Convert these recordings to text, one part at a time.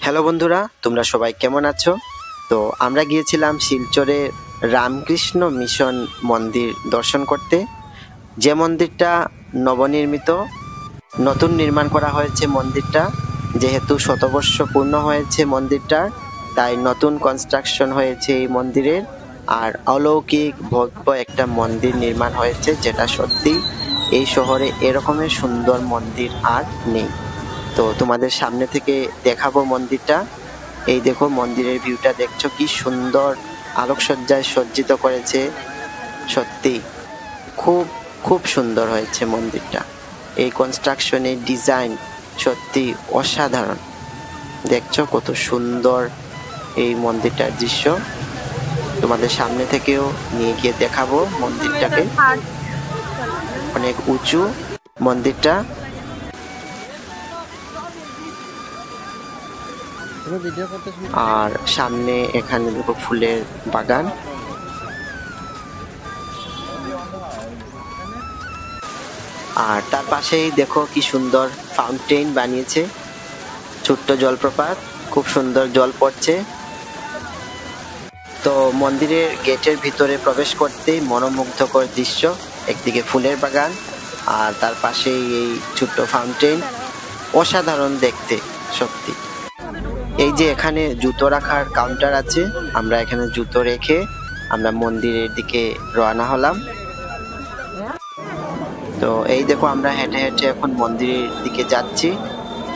Hello বন্ধুরা, তোমরা সবাই কেমন আছো? তো আমরা গিয়েছিলাম শিলচরে রামকৃষ্ণ মিশন মন্দির দর্শন করতে। যে মন্দিরটা নবনির্মিত, নতুন নির্মাণ করা হয়েছে মন্দিরটা, যেহেতু শতবর্ষ পূর্ণ হয়েছে মন্দিরটার, তাই নতুন কনস্ট্রাকশন হয়েছে এই মন্দিরের। আর অলৌকিক ভব্য একটা মন্দির নির্মাণ হয়েছে, যেটা সত্যি এই শহরে এরকমের সুন্দর মন্দির আর নেই। তো তোমাদের সামনে থেকে দেখাবো মন্দিরটা। এই দেখো মন্দিরের ভিউটা, দেখছো কি সুন্দর আলোকসজ্জায় সজ্জিত করেছে। সত্যি খুব খুব সুন্দর হয়েছে মন্দিরটা। এই কনস্ট্রাকশনের ডিজাইন সত্যি অসাধারণ। দেখছো কত সুন্দর এই মন্দিরটার দৃশ্য। তোমাদের সামনে থেকেও নিয়ে গিয়ে দেখাবো মন্দিরটাকে। অনেক উঁচু মন্দিরটা। আর সামনে এখানে দেখো ফুলের বাগান। আর তার পাশেই দেখো কি সুন্দর ফাউন্টেন বানিয়েছে, ছোট্ট জলপ্রপাত, খুব সুন্দর জল পড়ছে। তো মন্দিরের গেটের ভিতরে প্রবেশ করতেই মনোমুগ্ধকর দৃশ্য, একদিকে ফুলের বাগান আর তার পাশেই এই ছোট্ট ফাউন্টেন। অসাধারণ দেখতে সত্যি। এই যে এখানে জুতো রাখার কাউন্টার আছে, আমরা এখানে জুতো রেখে আমরা মন্দিরের দিকে রওনা হলাম। তো এই দেখো আমরা হেঁটে হেঁটে এখন মন্দিরের দিকে যাচ্ছি,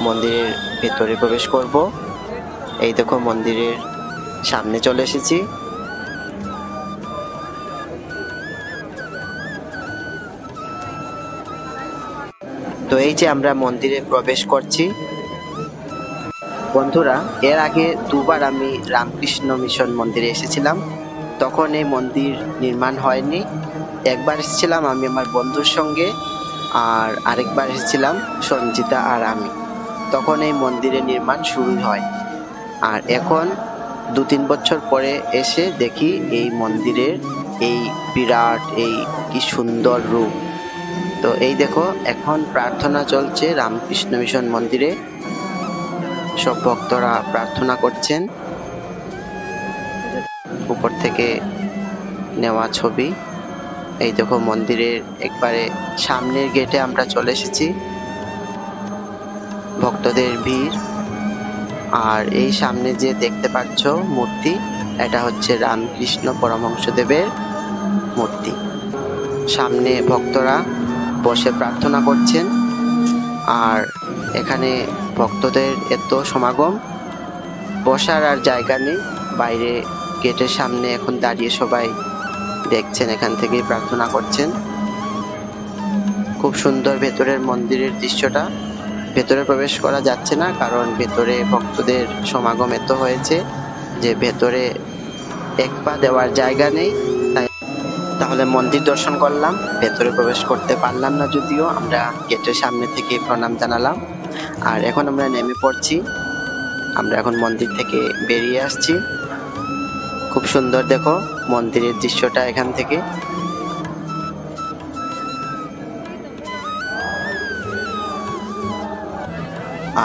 মন্দিরের ভেতরে প্রবেশ করব। এই দেখো মন্দিরের সামনে চলে এসেছি। তো এই যে আমরা মন্দিরে প্রবেশ করছি। বন্ধুরা, এর আগে দুবার আমি রামকৃষ্ণ মিশন মন্দিরে এসেছিলাম, তখন এই মন্দির নির্মাণ হয়নি। একবার এসেছিলাম আমি আমার বন্ধুর সঙ্গে, আর আরেকবার এসেছিলাম সঞ্জিতা আর আমি, তখন এই মন্দিরের নির্মাণ শুরু হয়। আর এখন 2-3 বছর পরে এসে দেখি এই মন্দিরের এই বিরাট, এই কি সুন্দর রূপ। তো এই দেখো এখন প্রার্থনা চলছে রামকৃষ্ণ মিশন মন্দিরে, সব ভক্তরা প্রার্থনা করছেন। উপর থেকে নেওয়া ছবি। এই দেখো মন্দিরের একবারে সামনের গেটে আমরা চলে এসেছি। ভক্তদের ভিড়। আর এই সামনে যে দেখতে পাচ্ছ মূর্তি, এটা হচ্ছে রামকৃষ্ণ পরমহংসদেবের মূর্তি। সামনে ভক্তরা বসে প্রার্থনা করছেন। আর এখানে ভক্তদের এত সমাগম, বসার আর জায়গা নেই। বাইরে গেটের সামনে এখন দাঁড়িয়ে সবাই দেখছেন, এখান থেকেই প্রার্থনা করছেন। খুব সুন্দর ভেতরের মন্দিরের দৃশ্যটা। ভেতরে প্রবেশ করা যাচ্ছে না, কারণ ভেতরে ভক্তদের সমাগম এত হয়েছে যে ভেতরে এক পা দেওয়ার জায়গা নেই। তাহলে মন্দির দর্শন করলাম, ভেতরে প্রবেশ করতে পারলাম না, যদিও আমরা গেটের সামনে থেকে প্রণাম জানালাম। আর এখন আমরা নেমে পড়ছি, আমরা এখন মন্দির থেকে বেরিয়ে আসছি। খুব সুন্দর দেখো মন্দিরের দৃশ্যটা এখান থেকে।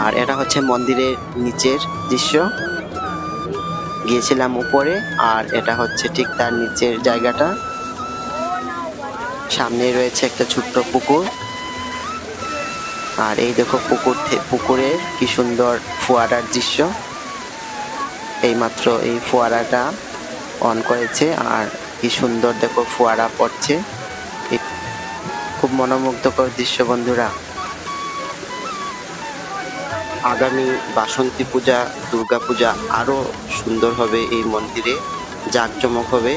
আর এটা হচ্ছে মন্দিরের নিচের দৃশ্য। গিয়েছিলাম উপরে, আর এটা হচ্ছে ঠিক তার নিচের জায়গাটা। সামনে রয়েছে একটা ছোট্ট পুকুর। আর এই দেখো পুকুরের কি সুন্দর ফোয়ারার দৃশ্য। এইমাত্র এই ফোয়ারাটা অন করেছে, আর কি সুন্দর দেখো ফোয়ারা পড়ছে। খুব মনোমুগ্ধকর দৃশ্য বন্ধুরা। আগামী বাসন্তী পূজা, দুর্গা পূজা আরো সুন্দর হবে এই মন্দিরে, জাঁকজমক হবে।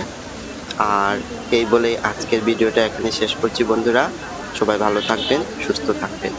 আর এই বলে আজকের ভিডিওটা এখানে শেষ করছি বন্ধুরা। সবাই ভালো থাকবেন, সুস্থ থাকবেন।